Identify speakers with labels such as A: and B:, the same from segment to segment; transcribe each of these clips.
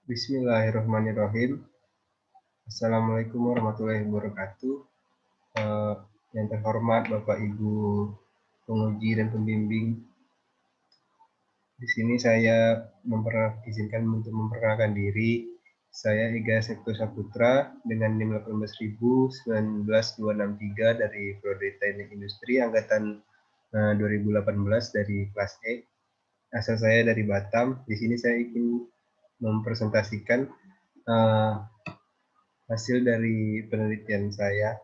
A: Bismillahirrahmanirrahim. Assalamualaikum warahmatullahi wabarakatuh. Eh, yang terhormat Bapak Ibu penguji dan pembimbing, di sini saya izinkan untuk memperkenalkan diri. Saya Ega Sekto Saputra dengan NIM 1826263 dari Prodi Teknik Industri angkatan 2018 dari kelas E. Asal saya dari Batam. Di sini saya ingin mempresentasikan hasil dari penelitian saya.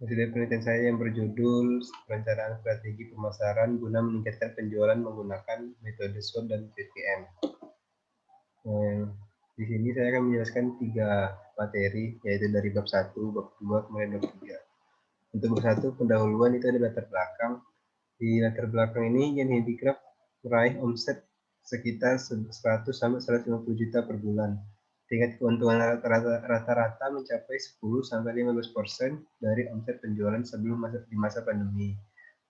A: Hasil dari penelitian saya yang berjudul Perencanaan Strategi Pemasaran guna meningkatkan penjualan menggunakan metode SWOT dan PPM. Di sini saya akan menjelaskan 3 materi, yaitu dari bab 1, bab 2, kemudian bab 3. Untuk bab 1, pendahuluan itu ada latar belakang. Di latar belakang ini, Yen Handicraft meraih omset sekitar 100 sampai 150 juta per bulan. Tingkat keuntungan rata-rata mencapai 10 sampai 15% dari omset penjualan sebelum di masa pandemi.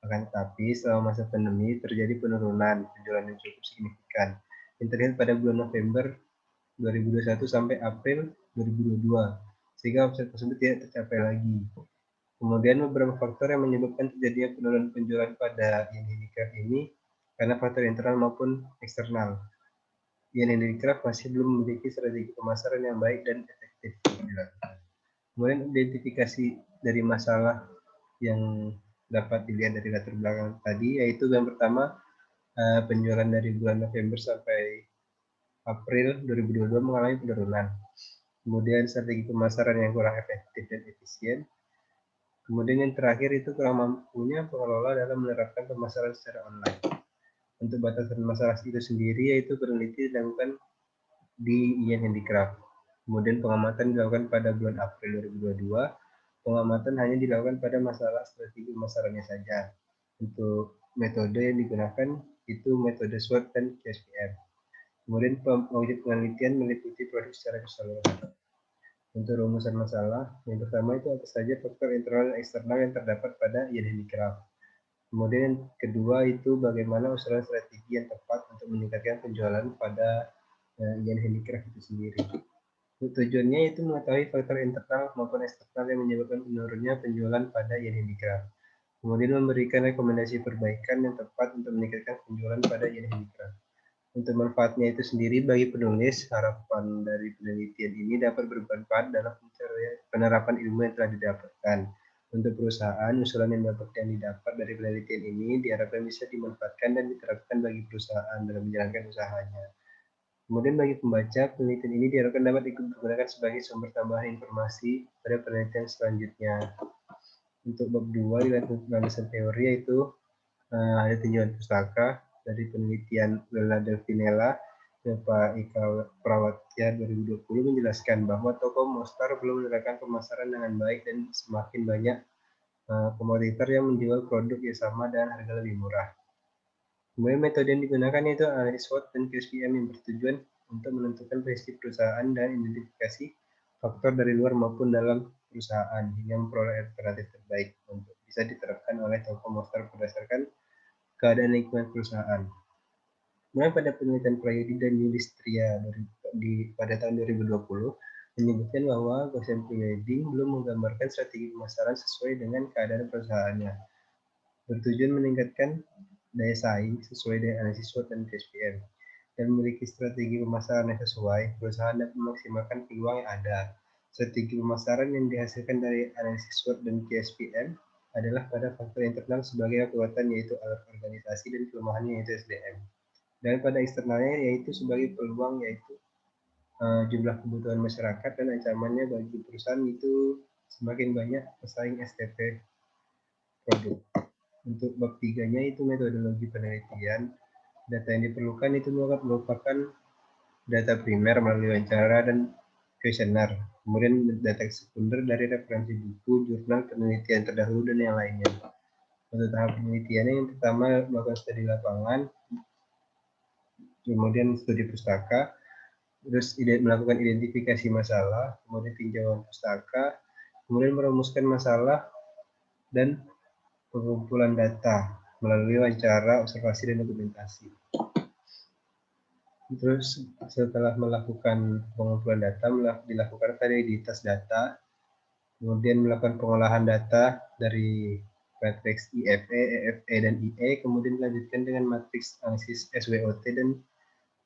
A: Akan tetapi selama masa pandemi terjadi penurunan penjualan yang cukup signifikan. Yang terlihat pada bulan November 2021 sampai April 2022, sehingga omset tersebut tidak tercapai lagi. Kemudian beberapa faktor yang menyebabkan terjadinya penurunan penjualan pada Yen Handicraft ini karena faktor internal maupun eksternal. Yen Handicraft masih belum memiliki strategi pemasaran yang baik dan efektif. Kemudian identifikasi dari masalah yang dapat dilihat dari latar belakang tadi, yaitu yang pertama penjualan dari bulan November sampai April 2022 mengalami penurunan. Kemudian strategi pemasaran yang kurang efektif dan efisien. Kemudian yang terakhir itu kurang mampunya pengelola dalam menerapkan pemasaran secara online. Untuk batasan masalah itu sendiri, yaitu penelitian dilakukan di Yen Handicraft. Kemudian pengamatan dilakukan pada bulan April 2022. Pengamatan hanya dilakukan pada masalah strategi pemasarannya saja. Untuk metode yang digunakan itu metode SWOT dan KSPM. Kemudian audit penelitian meliputi produk secara keseluruhan. Untuk rumusan masalah, yang pertama itu apa saja faktor internal dan eksternal yang terdapat pada Yen Handicraft. Kemudian yang kedua itu bagaimana usulan strategi yang tepat untuk meningkatkan penjualan pada Yen Handicraft itu sendiri. Tujuannya itu mengetahui faktor internal maupun eksternal yang menyebabkan menurunnya penjualan pada Yen Handicraft. Kemudian memberikan rekomendasi perbaikan yang tepat untuk meningkatkan penjualan pada Yen Handicraft. Untuk manfaatnya itu sendiri bagi penulis, harapan dari penelitian ini dapat bermanfaat dalam penerapan ilmu yang telah didapatkan. Untuk perusahaan, usulan yang didapat dari penelitian ini diharapkan bisa dimanfaatkan dan diterapkan bagi perusahaan dalam menjalankan usahanya. Kemudian bagi pembaca, penelitian ini diharapkan dapat digunakan sebagai sumber tambahan informasi pada penelitian selanjutnya. Untuk bab 2 di landasan teori yaitu ada tinjauan pustaka dari penelitian Lela Delfinella Pak Ika Prawatya 2020 menjelaskan bahwa toko Mostar belum menerapkan pemasaran dengan baik dan semakin banyak komoditor yang menjual produk yang sama dan harga lebih murah. Kemudian metode yang digunakan yaitu analisis SWOT dan KSPM yang bertujuan untuk menentukan prinsip perusahaan dan identifikasi faktor dari luar maupun dalam perusahaan hingga memperoleh alternatif terbaik untuk bisa diterapkan oleh toko Mostar berdasarkan keadaan lingkungan perusahaan. Kemudian pada penelitian Prayudi dan Yudhistria pada tahun 2020 menyebutkan bahwa Gosen Wedding belum menggambarkan strategi pemasaran sesuai dengan keadaan perusahaannya, bertujuan meningkatkan daya saing sesuai dengan analisis SWOT dan KSPM, dan memiliki strategi pemasaran yang sesuai, perusahaan dapat memaksimalkan peluang yang ada. Strategi pemasaran yang dihasilkan dari analisis SWOT dan KSPM adalah pada faktor internal sebagai kekuatan yaitu alat organisasi dan kelemahannya yaitu SDM. Dan pada eksternalnya yaitu sebagai peluang yaitu jumlah kebutuhan masyarakat dan ancamannya bagi perusahaan itu semakin banyak pesaing STP produk. Untuk bab 3-nya itu metodologi penelitian. Data yang diperlukan itu merupakan data primer melalui wawancara dan kuesioner. Kemudian data sekunder dari referensi buku, jurnal, penelitian terdahulu, dan yang lainnya. Untuk tahap penelitiannya yang pertama melakukan studi lapangan, kemudian studi pustaka, terus melakukan identifikasi masalah, kemudian tinjauan pustaka, kemudian merumuskan masalah dan pengumpulan data. melalui wawancara, observasi, dan dokumentasi. Terus setelah melakukan pengumpulan data, dilakukan validitas data, kemudian melakukan pengolahan data dari matriks IFE, EFE, dan IE, kemudian dilanjutkan dengan matriks analisis SWOT, dan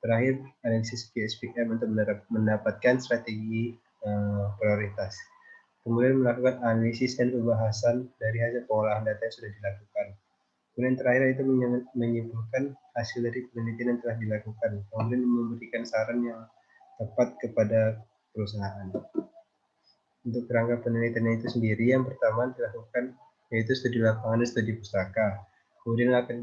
A: terakhir analisis PSPM untuk mendapatkan strategi prioritas. Kemudian melakukan analisis dan pembahasan dari hasil pengolahan data yang sudah dilakukan. Kemudian terakhir itu menyimpulkan hasil dari penelitian yang telah dilakukan, kemudian memberikan saran yang tepat kepada perusahaan. Untuk kerangka penelitian itu sendiri, yang pertama dilakukan yaitu studi lapangan dan studi pustaka. Kemudian lakukan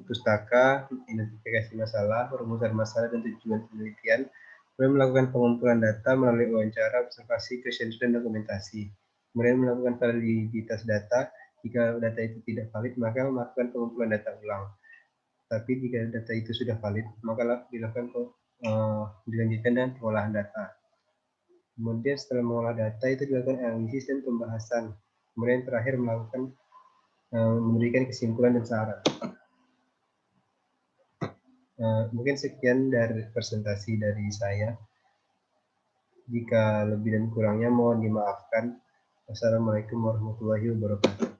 A: pustaka, identifikasi masalah, perumusan masalah, dan tujuan penelitian. Kemudian melakukan pengumpulan data melalui wawancara, observasi, questionnaire, dan dokumentasi. Kemudian melakukan validitas data. Jika data itu tidak valid, maka melakukan pengumpulan data ulang. Tapi jika data itu sudah valid, maka dilanjutkan dengan pengolahan data. Kemudian setelah mengolah data itu dilakukan analisis dan pembahasan. Kemudian terakhir memberikan kesimpulan dan saran. Mungkin sekian dari presentasi dari saya. Jika lebih dan kurangnya mohon dimaafkan. Wassalamualaikum warahmatullahi wabarakatuh.